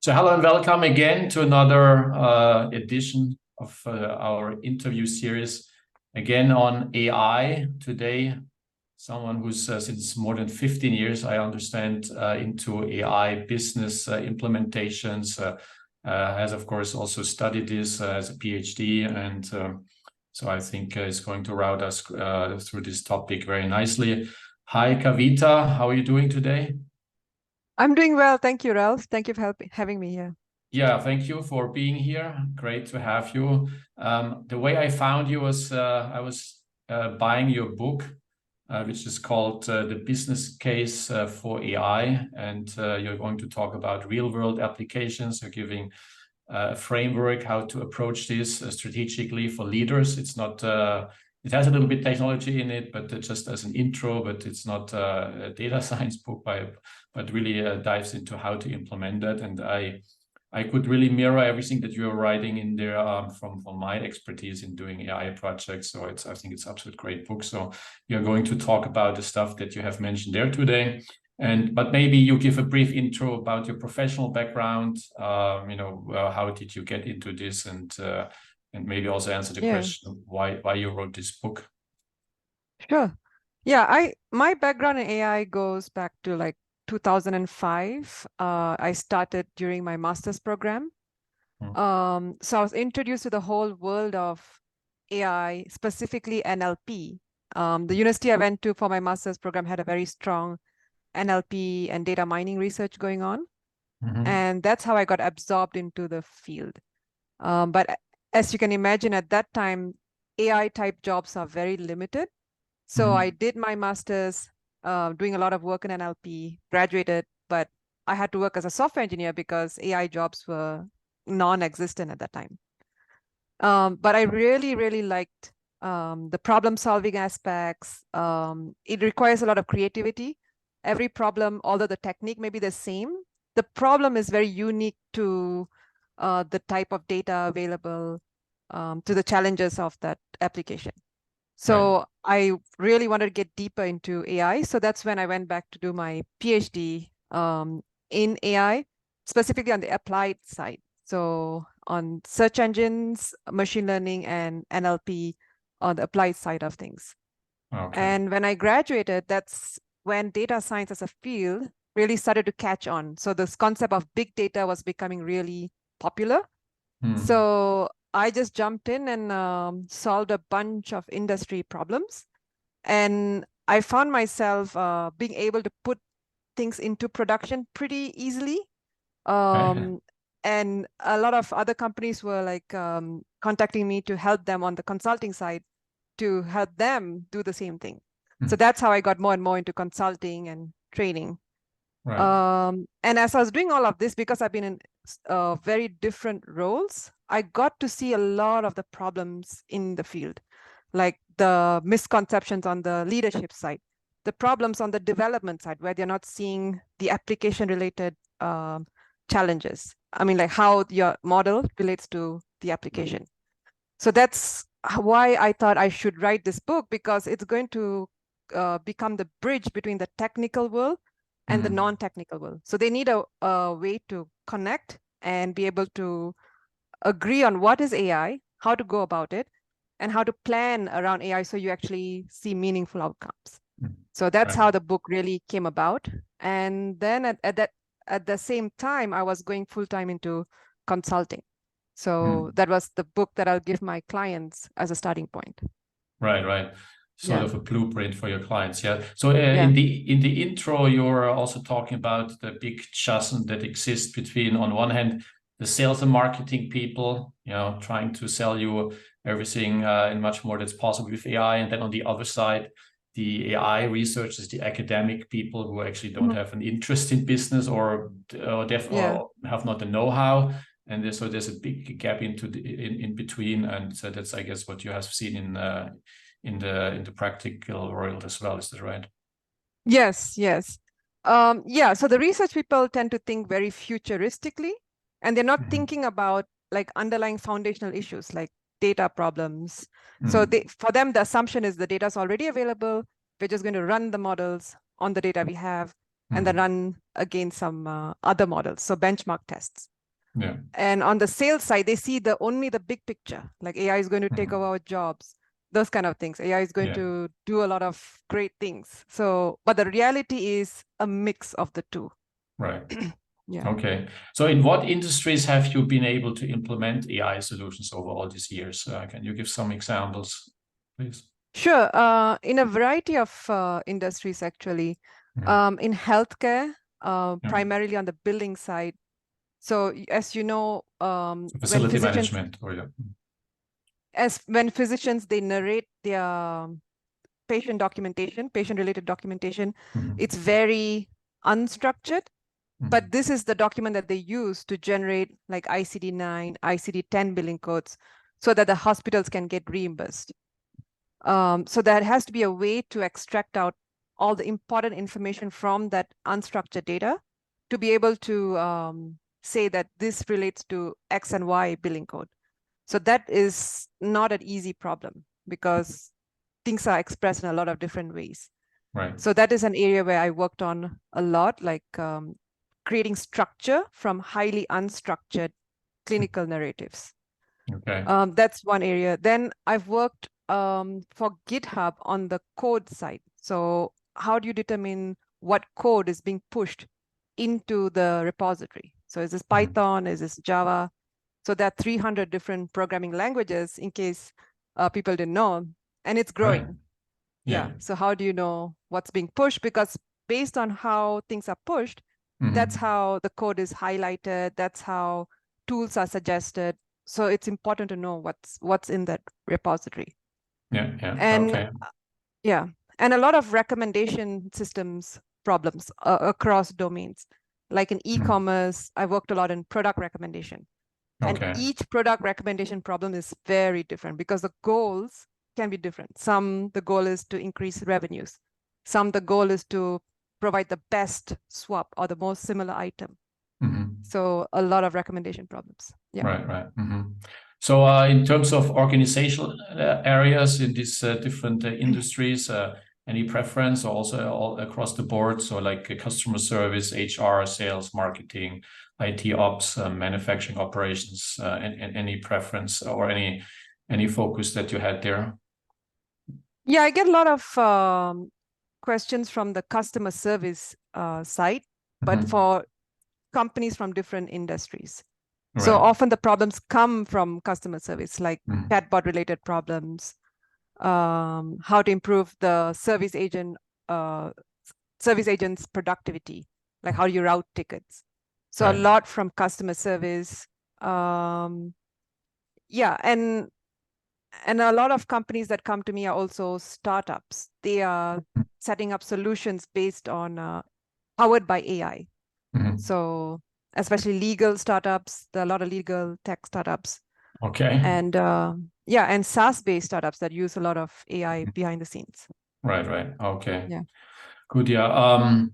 So hello and welcome again to another edition of our interview series, again on AI. Today, someone who's since more than 15 years, I understand, into AI business implementations, has of course also studied this as a PhD, and so I think is going to route us through this topic very nicely. Hi, Kavita, how are you doing today? I'm doing well. Thank you, Ralph. Thank you for having me here. Yeah, thank you for being here. Great to have you. The way I found you was I was buying your book, which is called The Business Case for AI. And you're going to talk about real world applications. You're giving a framework how to approach this strategically for leaders. It's not, it has a little bit technology in it, but just as an intro, but it's not a data science book, but really dives into how to implement that. And I could really mirror everything that you're writing in there from my expertise in doing AI projects. So I think it's absolute great book. So you're going to talk about the stuff that you have mentioned there today. But maybe you give a brief intro about your professional background. How did you get into this, and maybe also answer the question why you wrote this book. Sure. Yeah, my background in AI goes back to like 2005. I started during my master's program. So I was introduced to the whole world of AI, specifically NLP. The university I went to for my master's program had a very strong NLP and data mining research going on. And that's how I got absorbed into the field. But as you can imagine, at that time, AI type jobs are very limited. So I did my master's, doing a lot of work in NLP, graduated, but I had to work as a software engineer because AI jobs were non-existent at that time. But I really, really liked the problem-solving aspects. It requires a lot of creativity. Every problem, although the technique may be the same, the problem is very unique to the type of data available, to the challenges of that application. So I really wanted to get deeper into AI. So that's when I went back to do my PhD in AI, specifically on the applied side. So on search engines, machine learning, and NLP on the applied side of things. And when I graduated, that's when data science as a field really started to catch on. So this concept of big data was becoming really popular. So I just jumped in and solved a bunch of industry problems. And I found myself being able to put things into production pretty easily. And a lot of other companies were like contacting me to help them on the consulting side to help them do the same thing. So that's how I got more and more into consulting and training. And as I was doing all of this, because I've been in very different roles, I got to see a lot of the problems in the field, like the misconceptions on the leadership side, the problems on the development side, where they're not seeing the application-related challenges. I mean, like how your model relates to the application. So that's why I thought I should write this book, because it's going to become the bridge between the technical world and the non-technical world. So they need a way to connect and be able to agree on what is AI, how to go about it, and how to plan around AI so you actually see meaningful outcomes. So that's how the book really came about. And then at the same time, I was going full-time into consulting. So that was the book that I'll give my clients as a starting point. Right. Sort of a blueprint for your clients. Yeah. So in the intro, you're also talking about the big chasm that exists between, on one hand, the sales and marketing people, trying to sell you everything and much more that's possible with AI, and then on the other side, the AI researchers, the academic people who actually don't have an interest in business or have not the know-how. And so there's a big gap in between, and so that's, I guess, what you have seen in the practical world as well. Is that right? Yes. So the research people tend to think very futuristically, and they're not thinking about like underlying foundational issues like data problems. So for them, the assumption is the data is already available. We're just going to run the models on the data we have and then run against some other models, so benchmark tests. Yeah. And on the sales side, they see only the big picture, like AI is going to take over our jobs, those kind of things. AI is going to do a lot of great things. So, but the reality is a mix of the two. Right. Yeah. Okay. So in what industries have you been able to implement AI solutions over all these years? Can you give some examples, please? Sure. In a variety of industries, actually. In healthcare, primarily on the billing side. So as you know, So facility management, or when physicians, they narrate their patient-related documentation, it's very unstructured. But this is the document that they use to generate like ICD-9, ICD-10 billing codes so that the hospitals can get reimbursed. So there has to be a way to extract out all the important information from that unstructured data to be able to say that this relates to X and Y billing code. So that is not an easy problem because things are expressed in a lot of different ways. Right. So that is an area where I worked on a lot, like creating structure from highly unstructured clinical narratives. Okay. That's one area. Then I've worked for GitHub on the code side. So how do you determine what code is being pushed into the repository? So is this Python? Is this Java? So there are 300 different programming languages in case people didn't know, and it's growing. Right. Yeah. So how do you know what's being pushed? Because based on how things are pushed, that's how the code is highlighted. That's how tools are suggested. So it's important to know what's in that repository. Yeah. Yeah. And Okay. yeah, and a lot of recommendation systems problems across domains. Like in e-commerce, I worked a lot in product recommendation. And Okay. each product recommendation problem is very different because the goals can be different. Some, the goal is to increase revenues. Some, the goal is to provide the best swap or the most similar item. So a lot of recommendation problems. Yeah. Right, right. So in terms of organizational areas in these different industries, any preference also all across the board? So like customer service, HR, sales, marketing, IT ops, manufacturing operations, and any preference or any focus that you had there? Yeah, I get a lot of questions from the customer service side, but for companies from different industries. Right. So often the problems come from customer service, like chatbot related problems, how to improve the service agent's productivity, like how you route tickets. So a lot from customer service. Yeah, and a lot of companies that come to me are also startups. They are setting up solutions based on powered by AI. So especially legal startups, there are a lot of legal tech startups. Okay. And yeah, and SaaS-based startups that use a lot of AI behind the scenes. Right, right. Okay. Yeah. Good. Yeah.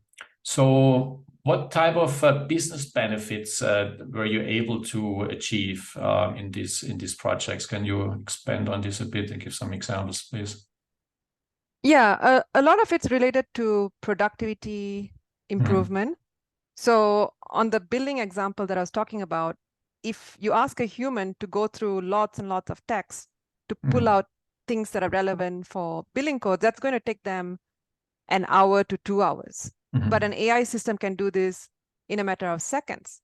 So what type of business benefits were you able to achieve in these projects? Can you expand on this a bit and give some examples, please? Yeah, a lot of it's related to productivity improvement. So on the billing example that I was talking about, if you ask a human to go through lots and lots of text to pull out things that are relevant for billing codes, that's going to take them an hour to 2 hours. But an AI system can do this in a matter of seconds.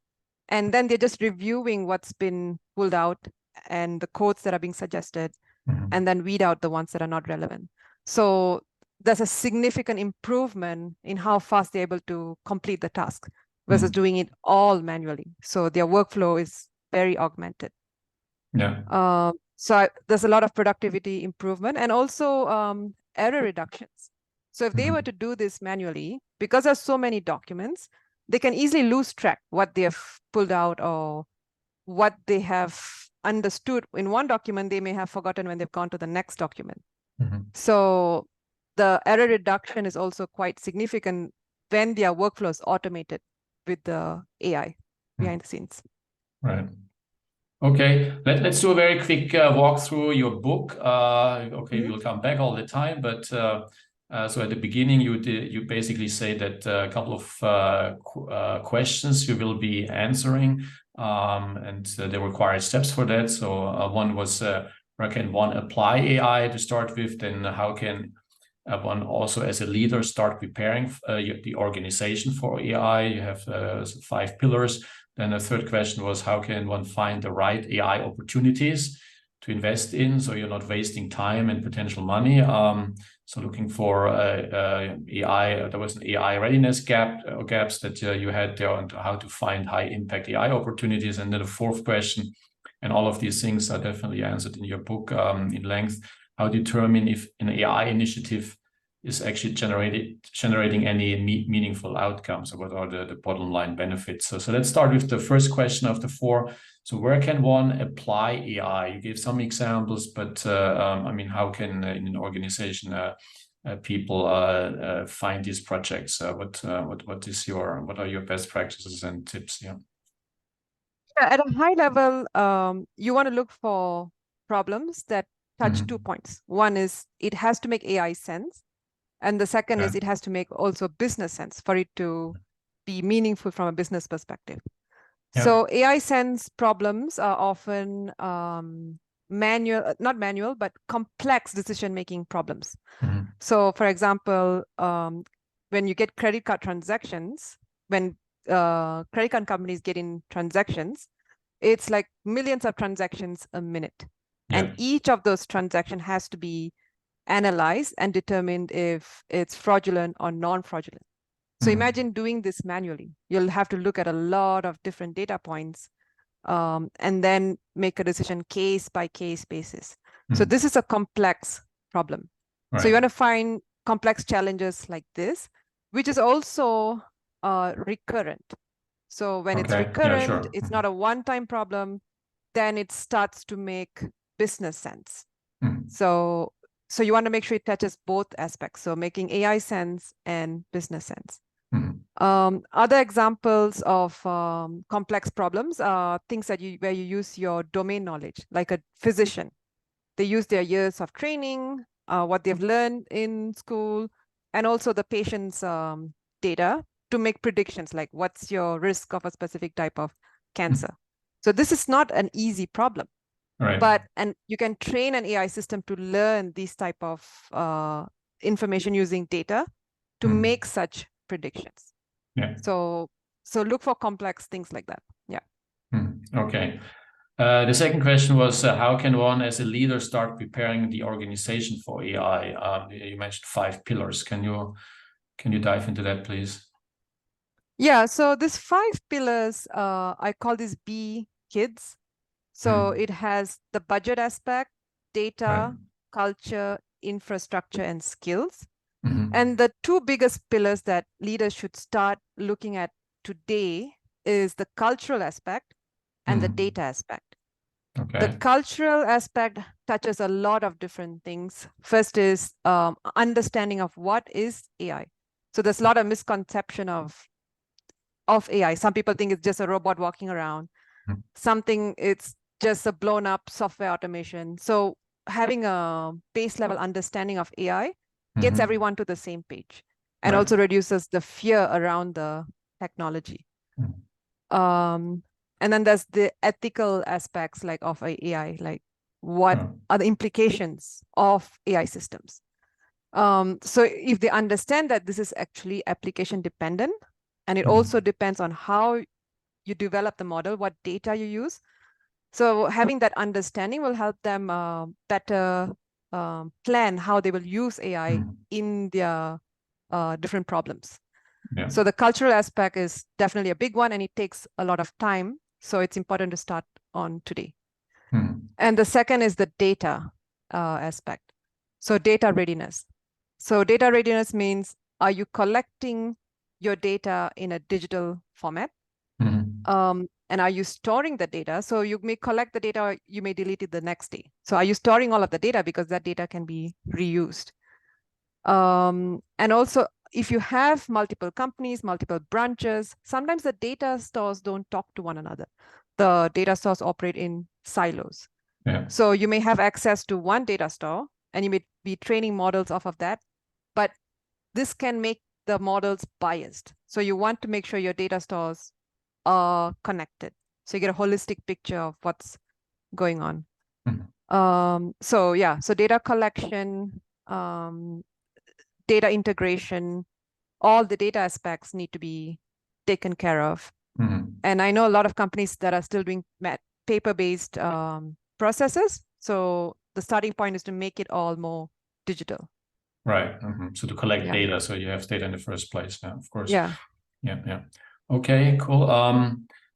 And then they're just reviewing what's been pulled out and the codes that are being suggested, and then weed out the ones that are not relevant. So there's a significant improvement in how fast they're able to complete the task versus doing it all manually. So their workflow is very augmented. Yeah. So there's a lot of productivity improvement and also error reductions. So if they were to do this manually, because there's so many documents, they can easily lose track what they have pulled out or what they have understood in one document, they may have forgotten when they've gone to the next document. So the error reduction is also quite significant when their workflow is automated with the AI behind the scenes. Right. Okay, let's do a very quick walk through your book. Okay, we'll come back all the time, but So at the beginning, you basically say that a couple of questions you will be answering, and there required steps for that. So one was where can one apply AI to start with? Then how can one also, as a leader, start preparing the organization for AI? You have 5 pillars. Then the third question was how can one find the right AI opportunities to invest in, so you're not wasting time and potential money. So looking for AI, there was an AI readiness gap or gaps that you had there, and how to find high impact AI opportunities. And then the fourth question, and all of these things are definitely answered in your book in length. How determine if an AI initiative is actually generating any meaningful outcomes, or what are the bottom line benefits? So let's start with the first question of the 4. So where can one apply AI? You gave some examples, but I mean, how can in an organization people find these projects? What are your best practices and tips? Yeah. At a high level, you want to look for problems that touch 2 points. One is it has to make AI sense, and the second is it has to make also business sense for it to be meaningful from a business perspective. So AI sense problems are often not manual, but complex decision-making problems. So for example, when you get credit card transactions, when credit card companies get in transactions, it's like millions of transactions a minute. And each of those transactions has to be analyzed and determined if it's fraudulent or non-fraudulent. So imagine doing this manually. You'll have to look at a lot of different data points and then make a decision case by case basis. So this is a complex problem. So you want to find complex challenges like this, which is also recurrent. So when it's recurrent, it's not a one-time problem, then it starts to make business sense. So you want to make sure it touches both aspects. So making AI sense and business sense. Other examples of complex problems are things that where you use your domain knowledge, like a physician. They use their years of training, what they've learned in school, and also the patient's data to make predictions, like what's your risk of a specific type of cancer. So this is not an easy problem. And you can train an AI system to learn these type of information using data to make such predictions. So look for complex things like that. Okay. The second question was how can one as a leader start preparing the organization for AI? You mentioned 5 pillars. Can you dive into that, please? Yeah, so these 5 pillars, I call these B kids. So it has the budget aspect, data, culture, infrastructure, and skills. And the 2 biggest pillars that leaders should start looking at today is the cultural aspect and the data aspect. The cultural aspect touches a lot of different things. First is understanding of what is AI. So there's a lot of misconception of AI. Some people think it's just a robot walking around. Something it's just a blown up software automation. So having a base level understanding of AI gets everyone to the same page and also reduces the fear around the technology. And then there's the ethical aspects like of AI, like what are the implications of AI systems. So if they understand that this is actually application dependent, and it also depends on how you develop the model, what data you use. So having that understanding will help them better plan how they will use AI in their different problems. So the cultural aspect is definitely a big one, and it takes a lot of time. So it's important to start on today. And the second is the data aspect. So data readiness. So data readiness means, are you collecting your data in a digital format? And are you storing the data? So you may collect the data, or you may delete it the next day. So are you storing all of the data, because that data can be reused? And also, if you have multiple companies, multiple branches, sometimes the data stores don't talk to one another. The data stores operate in silos. So you may have access to one data store, and you may be training models off of that, but this can make the models biased. So you want to make sure your data stores are connected. So you get a holistic picture of what's going on. So data collection, data integration, all the data aspects need to be taken care of. And I know a lot of companies that are still doing paper-based processes. So the starting point is to make it all more digital. Right. So to collect data, so you have data in the first place. Yeah, of course. Yeah. Okay, cool.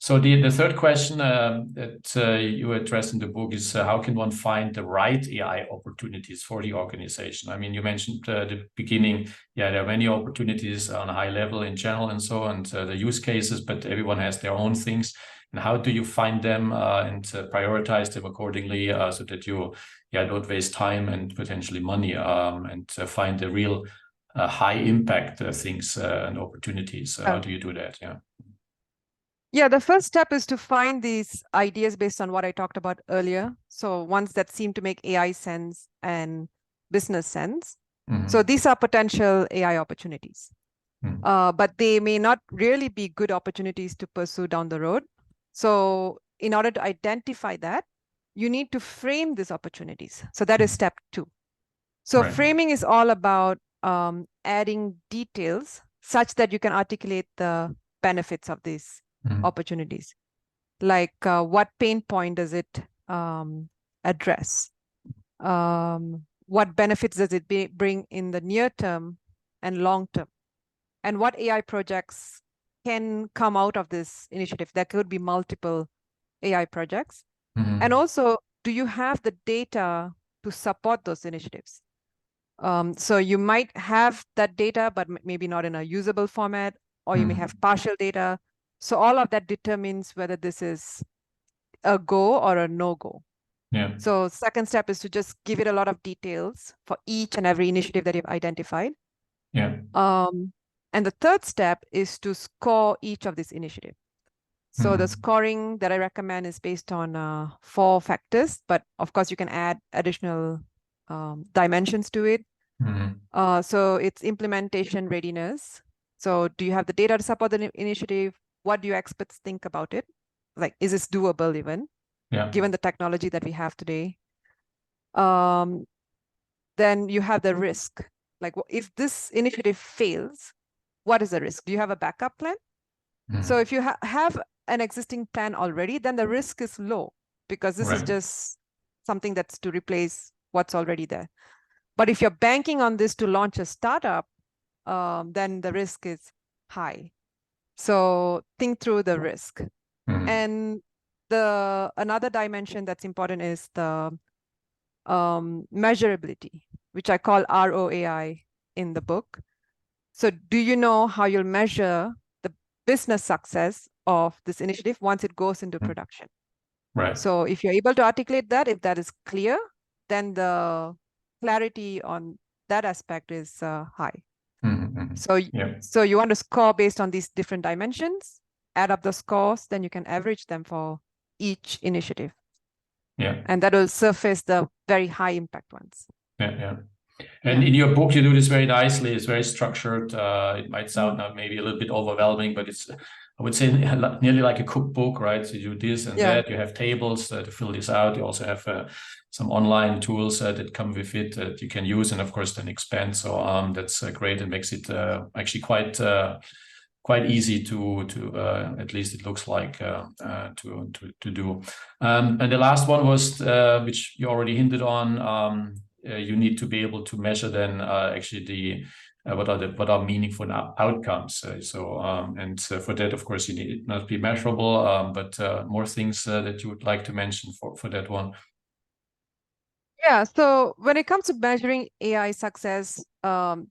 So the third question that you address in the book is how can one find the right AI opportunities for the organization? I mean, you mentioned at the beginning, there are many opportunities on a high level in general and so on, the use cases, but everyone has their own things. And how do you find them and prioritize them accordingly so that you don't waste time and potentially money and find the real high impact things and opportunities? How do you do that? Yeah, the first step is to find these ideas based on what I talked about earlier. So ones that seem to make AI sense and business sense. So these are potential AI opportunities. But they may not really be good opportunities to pursue down the road. So in order to identify that, you need to frame these opportunities. So that is step 2. So framing is all about adding details such that you can articulate the benefits of these opportunities. Like what pain point does it address? What benefits does it bring in the near term and long term? And what AI projects can come out of this initiative? There could be multiple AI projects. And also, do you have the data to support those initiatives? So you might have that data, but maybe not in a usable format, or you may have partial data. So all of that determines whether this is a go or a no-go. So second step is to just give it a lot of details for each and every initiative that you've identified. And the third step is to score each of these initiatives. So the scoring that I recommend is based on 4 factors, but of course you can add additional dimensions to it. So it's implementation readiness. So do you have the data to support the initiative? What do your experts think about it? Like, is this doable even, given the technology that we have today? Then you have the risk. Like, if this initiative fails, what is the risk? Do you have a backup plan? So if you have an existing plan already, then the risk is low because this is just something that's to replace what's already there. But if you're banking on this to launch a startup, then the risk is high. So think through the risk. And another dimension that's important is the measurability, which I call ROAI in the book. So do you know how you'll measure the business success of this initiative once it goes into production? So if you're able to articulate that, if that is clear, then the clarity on that aspect is high. So you want to score based on these different dimensions, add up the scores, then you can average them for each initiative. And that will surface the very high impact ones. And in your book, you do this very nicely. It's very structured. It might sound now maybe a little bit overwhelming, but it's, I would say, nearly like a cookbook, right? So you do this and that. You have tables to fill this out. You also have some online tools that come with it that you can use, and of course then expand. So that's great. It makes it actually quite easy to at least it looks like to do. And the last one was which you already hinted on. You need to be able to measure then actually the what are meaningful outcomes. And for that, of course, you need it not be measurable, but more things that you would like to mention for that one. Yeah. So when it comes to measuring AI success,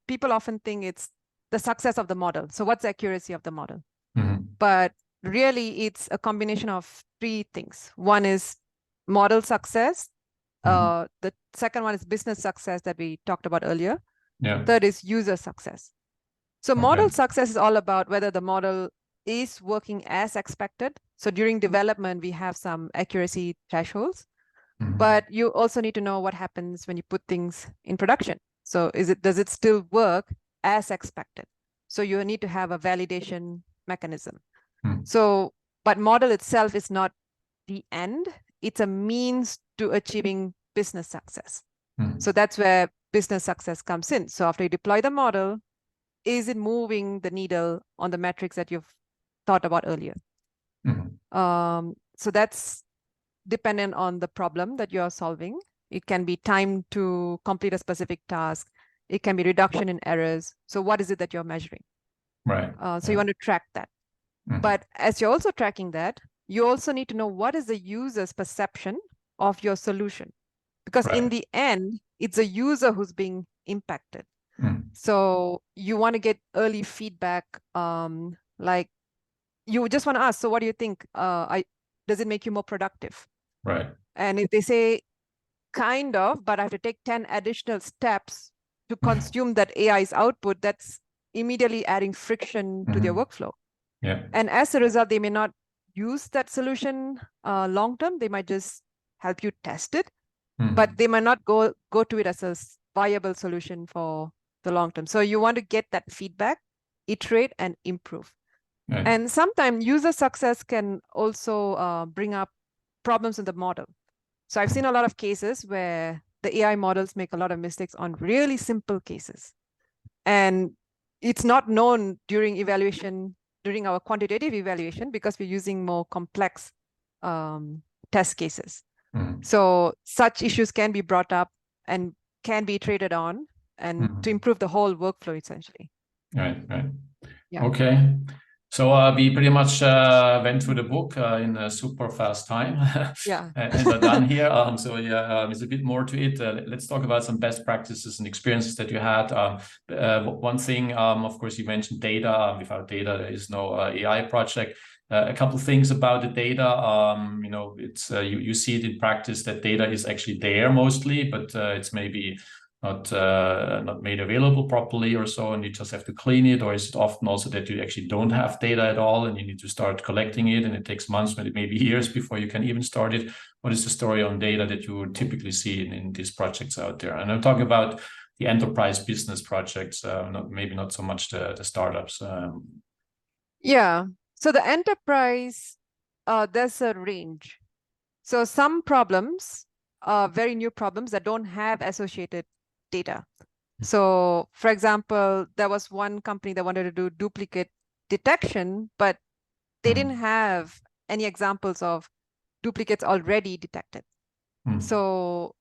people often think it's the success of the model. So what's the accuracy of the model? But really, it's a combination of 3 things. One is model success. The second one is business success that we talked about earlier. Third is user success. So model success is all about whether the model is working as expected. So during development, we have some accuracy thresholds, but you also need to know what happens when you put things in production. So does it still work as expected. So you need to have a validation mechanism. Mm. So, but model itself is not the end. It's a means to achieving business success. Mm. So that's where business success comes in. So after you deploy the model, is it moving the needle on the metrics that you've thought about earlier? So that's dependent on the problem that you are solving. It can be time to complete a specific task. It can be reduction in errors. So what is it that you're measuring? Right. So you want to track that. But as you're also tracking that, you also need to know what is the user's perception of your solution. Because in the end, it's a user who's being impacted. So you want to get early feedback, like you just want to ask, so what do you think? Does it make you more productive? Right. And if they say, kind of, but I have to take 10 additional steps to consume that AI's output, that's immediately adding friction to their workflow. Yeah. And as a result, they may not use that solution long term. They might just help you test it, but they might not go to it as a viable solution for the long term. So you want to get that feedback, iterate, and improve. Right. And sometimes user success can also bring up problems in the model. So I've seen a lot of cases where the AI models make a lot of mistakes on really simple cases. And it's not known during evaluation, during our quantitative evaluation, because we're using more complex test cases. So such issues can be brought up and can be iterated on and to improve the whole workflow, essentially. Right, right. Yeah. Okay. So we pretty much went through the book in a super fast time. Yeah. And we're done here. So yeah, there's a bit more to it. Let's talk about some best practices and experiences that you had. One thing, of course, you mentioned data. Without data, there is no AI project. A couple things about the data. You know, it's you see it in practice that data is actually there mostly, but it's maybe not made available properly or so, and you just have to clean it? Or is it often also that you actually don't have data at all and you need to start collecting it, and it takes months, maybe years before you can even start it? What is the story on data that you typically see in these projects out there? And I'm talking about the enterprise business projects, maybe not so much the startups. Yeah. So the enterprise, there's a range. So some problems are very new problems that don't have associated data. So for example, there was one company that wanted to do duplicate detection, but they didn't have any examples of duplicates already detected. So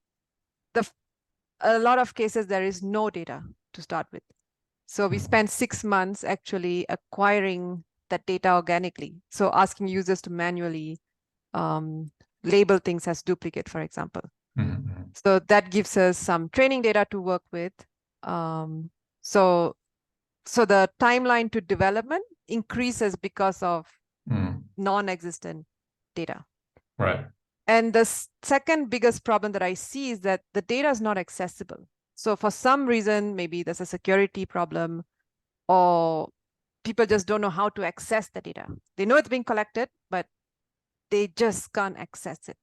a lot of cases, there is no data to start with. So we spent 6 months actually acquiring that data organically. So asking users to manually label things as duplicate, for example. So that gives us some training data to work with. So the timeline to development increases because of non-existent data. Right. And the second biggest problem that I see is that the data is not accessible. So for some reason, maybe there's a security problem, or people just don't know how to access the data. They know it's being collected, but they just can't access it.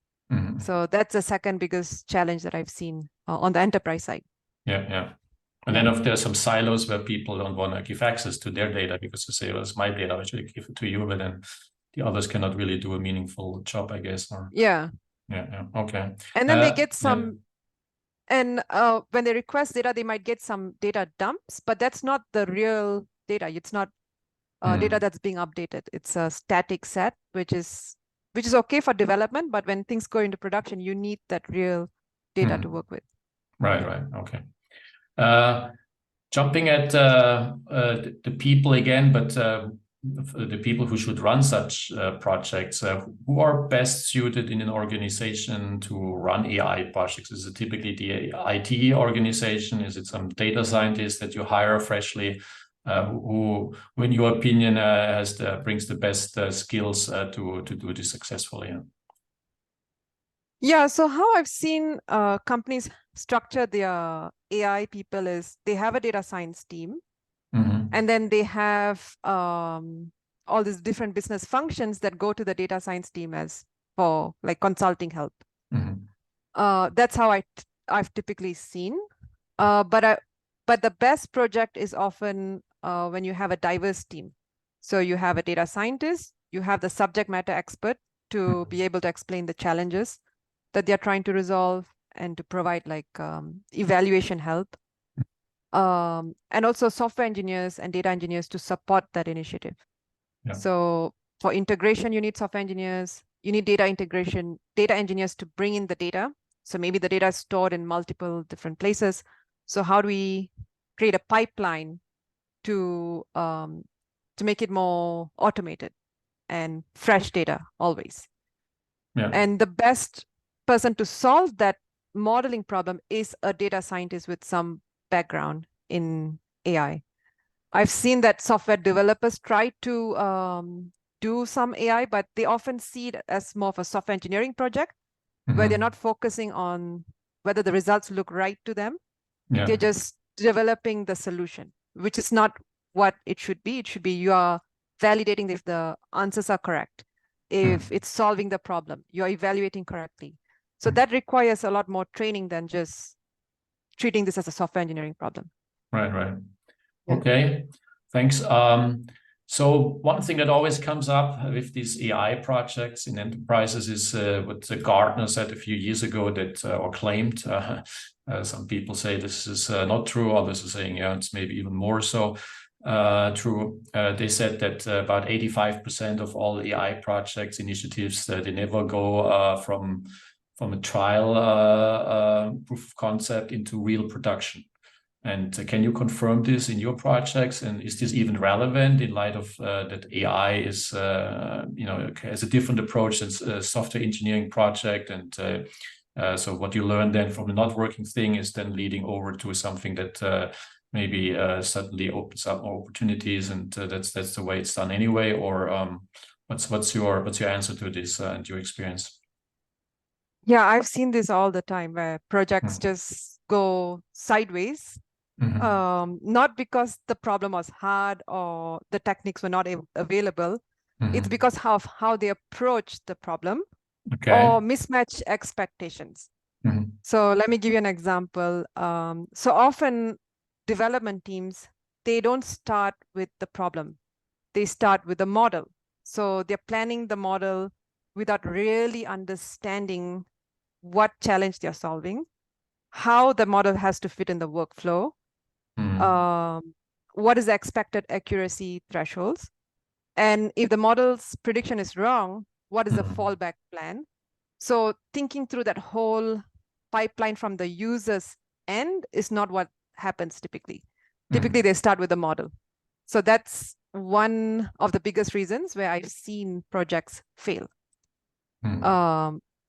So that's the second biggest challenge that I've seen on the enterprise side. Yeah, yeah. And then if there's some silos where people don't want to give access to their data because they say, well, it's my data, I should give it to you, but then the others cannot really do a meaningful job, I guess. Or yeah. Okay. And then they get some, and when they request data, they might get some data dumps, but that's not the real data. It's not data that's being updated. It's a static set, which is okay for development, but when things go into production, you need that real data to work with. Right, right. Okay. Jumping at the people again, but the people who should run such projects, who are best suited in an organization to run AI projects? Is it typically the IT organization? Is it some data scientist that you hire freshly, who, in your opinion, brings the best skills to do this successfully? Yeah, so how I've seen companies structure their AI people is they have a data science team, and then they have all these different business functions that go to the data science team as for like consulting help. That's how I've typically seen. But But the best project is often when you have a diverse team. So you have a data scientist, you have the subject matter expert to be able to explain the challenges that they're trying to resolve and to provide like evaluation help. And also software engineers and data engineers to support that initiative. Yeah. So for integration, you need software engineers, you need data engineers to bring in the data. So maybe the data is stored in multiple different places. So how do we create a pipeline to make it more automated and fresh data always? Yeah. And the best person to solve that modeling problem is a data scientist with some background in AI. I've seen that software developers try to do some AI, but they often see it as more of a software engineering project where they're not focusing on whether the results look right to them. Yeah. They're just developing the solution, which is not what it should be. It should be you are validating if the answers are correct, if it's solving the problem, you're evaluating correctly. So that requires a lot more training than just treating this as a software engineering problem. Right. Yeah. Okay, thanks. So one thing that always comes up with these AI projects in enterprises is what Gartner said a few years ago that or claimed. Some people say this is not true. Others are saying, yeah, it's maybe even more so true. They said that about 85% of all AI projects, initiatives, they never go from a trial proof of concept into real production. And can you confirm this in your projects? And is this even relevant in light of that AI is, has a different approach than a software engineering project? And so what you learn then from the not working thing is then leading over to something that maybe suddenly opens up more opportunities, and that's the way it's done anyway. Or what's your answer to this and your experience? Yeah, I've seen this all the time where projects just go sideways. Not because the problem was hard or the techniques were not available. It's because of how they approach the problem or mismatch expectations. So let me give you an example. So often development teams, they don't start with the problem. They start with the model. So they're planning the model without really understanding what challenge they're solving, how the model has to fit in the workflow, what is the expected accuracy thresholds, and if the model's prediction is wrong, what is the fallback plan? So thinking through that whole pipeline from the user's end is not what happens typically. Typically, they start with the model. So that's one of the biggest reasons where I've seen projects fail.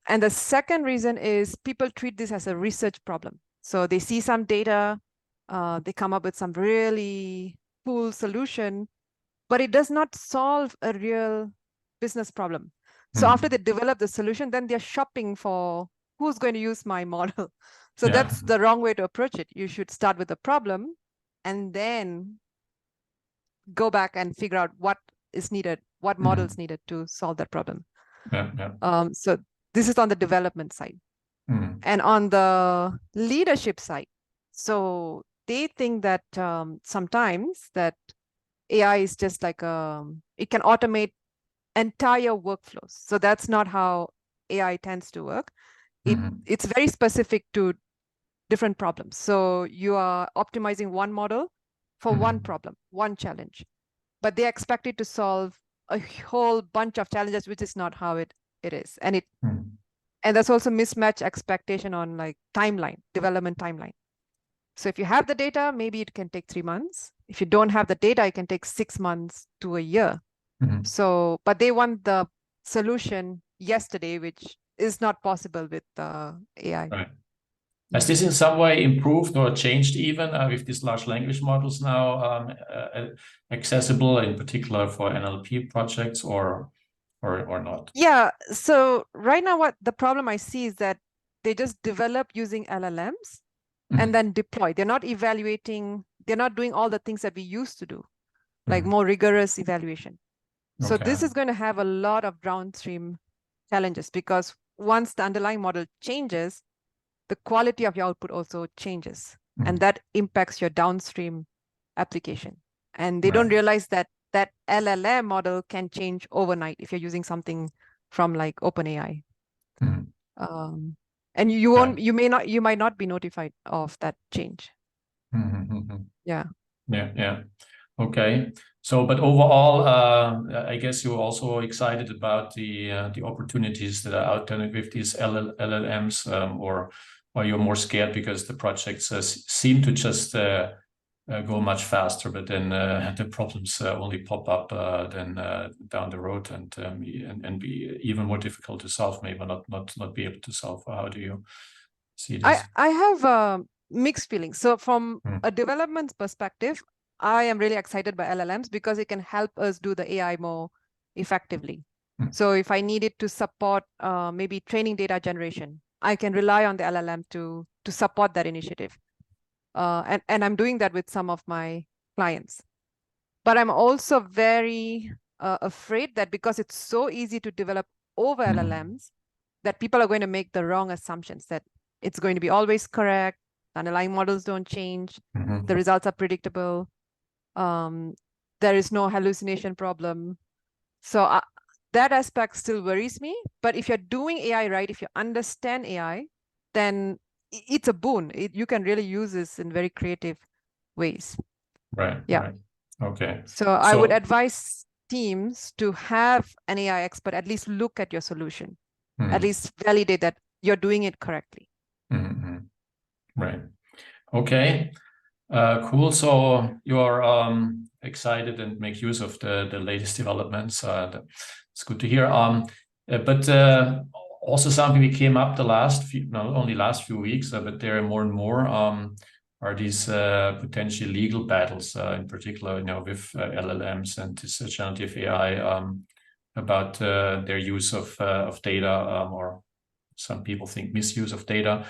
And the second reason is people treat this as a research problem. So they see some data, they come up with some really cool solution, but it does not solve a real business problem. So after they develop the solution, then they're shopping for who's going to use my model. So that's the wrong way to approach it. You should start with the problem and then go back and figure out what is needed, what model is needed to solve that problem. So this is on the development side. And on the leadership side, so they think that sometimes that AI is just like it can automate entire workflows. So that's not how AI tends to work. It's very specific to different problems. So you are optimizing one model for one problem, one challenge, but they expect it to solve a whole bunch of challenges, which is not how it is. And and there's also mismatch expectation on like timeline, development timeline. So if you have the data, maybe it can take 3 months. If you don't have the data, it can take 6 months to a year. So, but they want the solution yesterday, which is not possible with AI. Right. Has this in some way improved or changed even with these large language models now accessible in particular for NLP projects or not? Yeah, so right now what the problem I see is that they just develop using LLMs and then deploy. They're not evaluating, they're not doing all the things that we used to do, like more rigorous evaluation. So this is going to have a lot of downstream challenges because once the underlying model changes, the quality of your output also changes. and that impacts your downstream application. And they don't realize that that LLM model can change overnight if you're using something from like OpenAI. And you might not be notified of that change. Yeah. Okay. So, but overall, I guess you're also excited about the opportunities that are out there with these LLMs, or you're more scared because the projects seem to just go much faster, but then the problems only pop up then down the road, and be even more difficult to solve, maybe not be able to solve. How do you see this? I have mixed feelings. So from a development perspective, I am really excited by LLMs because it can help us do the AI more effectively. So if I needed to support maybe training data generation, I can rely on the LLM to support that initiative. And I'm doing that with some of my clients. But I'm also very afraid that because it's so easy to develop over LLMs, that people are going to make the wrong assumptions, that it's going to be always correct, underlying models don't change, the results are predictable, there is no hallucination problem. So that aspect still worries me. But if you're doing AI right, if you understand AI, then it's a boon. You can really use this in very creative ways. Right. Okay. So I would advise teams to have an AI expert at least look at your solution, at least validate that you're doing it correctly. Right. Okay. Cool. So you're excited and make use of the latest developments. It's good to hear. But also something we came up not only last few weeks, but there are more and more are these potential legal battles, in particular, with LLMs and this generative AI, about their use of data, or some people think misuse of data.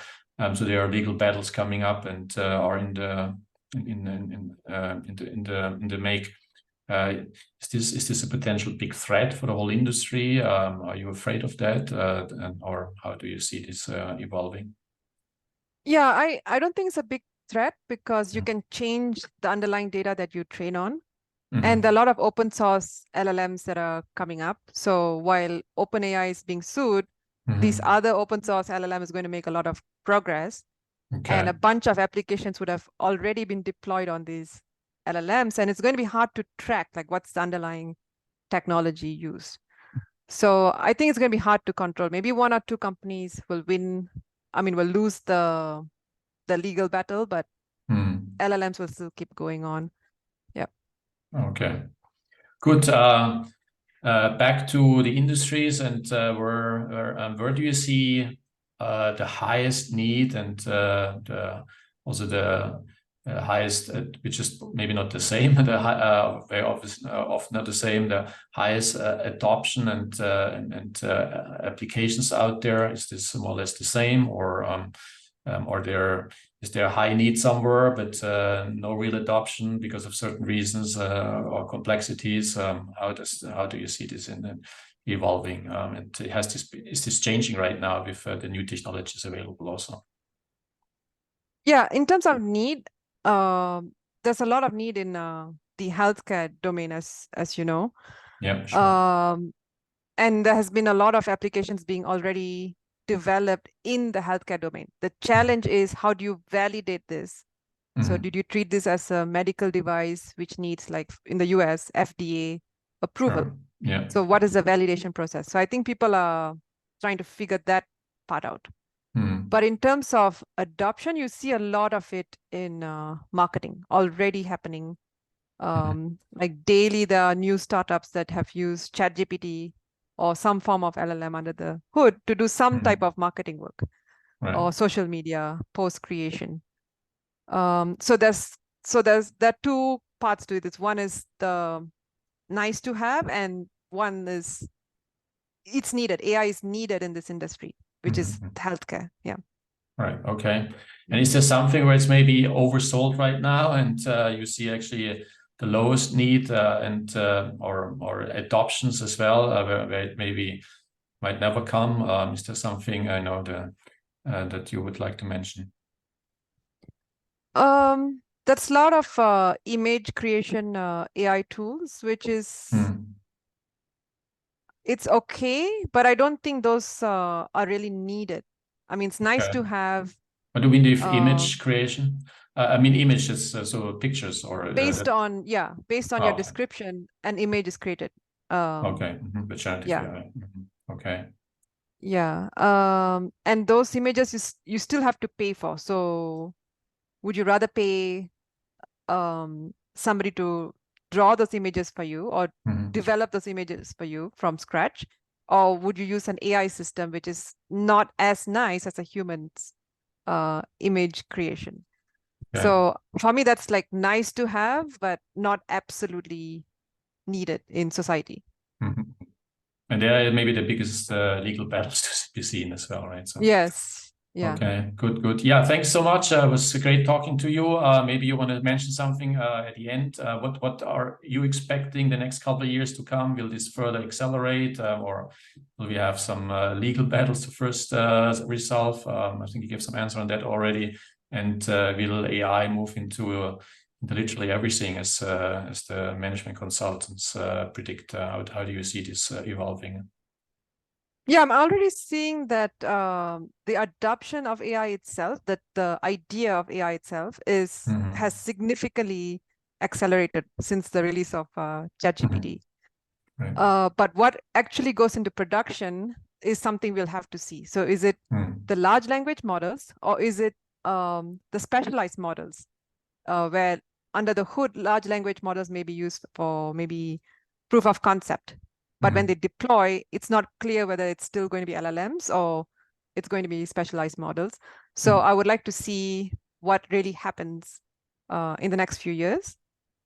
So there are legal battles coming up and are in the make. Is this a potential big threat for the whole industry? Are you afraid of that, or how do you see this evolving? Yeah, I don't think it's a big threat because you can change the underlying data that you train on. And there are a lot of open source LLMs that are coming up. So while OpenAI is being sued, these other open source LLM is going to make a lot of progress. And a bunch of applications would have already been deployed on these LLMs. And it's going to be hard to track, like, what's the underlying technology used. So I think it's going to be hard to control. Maybe one or two companies will lose the legal battle, but LLMs will still keep going on. Yeah. Okay. Good. Back to the industries, and where do you see the highest need, and also the highest, which is maybe not the same, very often not the same, the highest adoption and applications out there? Is this more or less the same, or is there a high need somewhere, but no real adoption because of certain reasons or complexities? How do you see this evolving? And is this changing right now with the new technologies available also? Yeah, in terms of need, there's a lot of need in the healthcare domain, as you know. Yeah, sure. And there has been a lot of applications being already developed in the healthcare domain. The challenge is, how do you validate this? So did you treat this as a medical device, which needs, like in the US, FDA approval? Sure. Yeah. So what is the validation process? So I think people are trying to figure that part out. But in terms of adoption, you see a lot of it in marketing already happening. Like daily, there are new startups that have used ChatGPT or some form of LLM under the hood to do some type of marketing work, or social media post creation. So there are two parts to it. One is the nice to have, and one is it's needed. AI is needed in this industry, which is healthcare. Yeah. Right. Okay. And is there something where it's maybe oversold right now, and you see actually the lowest need or adoptions as well, where it maybe might never come? Is there something I know that you would like to mention? That's a lot of image creation AI tools, which is it's okay, but I don't think those are really needed. I mean, it's nice to have. What do we mean with image creation? I mean, images, so pictures or based on your okay. description, an image is created. Okay. The generative Yeah. AI. Okay. Yeah. And those images you still have to pay for. So would you rather pay somebody to draw those images for you or develop those images for you from scratch? Or would you use an AI system which is not as nice as a human's image creation? Okay. So for me, that's like nice to have, but not absolutely needed in society. And there maybe the biggest legal battles to be seen as well, right? So Yes. Yeah. okay, good. Yeah, thanks so much. It was great talking to you. Maybe you want to mention something at the end. What are you expecting the next couple of years to come? Will this further accelerate, or will we have some legal battles to first resolve? I think you gave some answer on that already. And will AI move into literally everything as the management consultants predict? How do you see this evolving? Yeah, I'm already seeing that the adoption of AI itself, that the idea of AI itself has significantly accelerated since the release of ChatGPT. Right. But what actually goes into production is something we'll have to see. So is it the large language models, or is it the specialized models where under the hood, large language models may be used for maybe proof of concept. But when they deploy, it's not clear whether it's still going to be LLMs or it's going to be specialized models. So I would like to see what really happens in the next few years,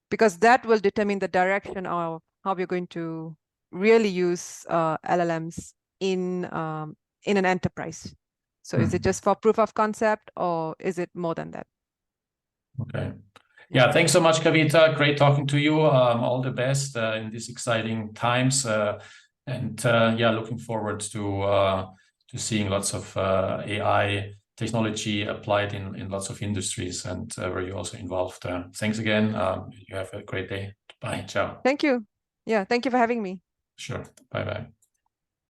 because that will determine the direction of how we're going to really use LLMs in an enterprise. So is it just for proof of concept, or is it more than that? Okay. Yeah, thanks so much, Kavita. Great talking to you. All the best in these exciting times. And yeah, looking forward to seeing lots of AI technology applied in lots of industries, and where you're also involved. Thanks again. You have a great day. Bye. Ciao. Thank you. Yeah, thank you for having me. Sure. Bye-bye.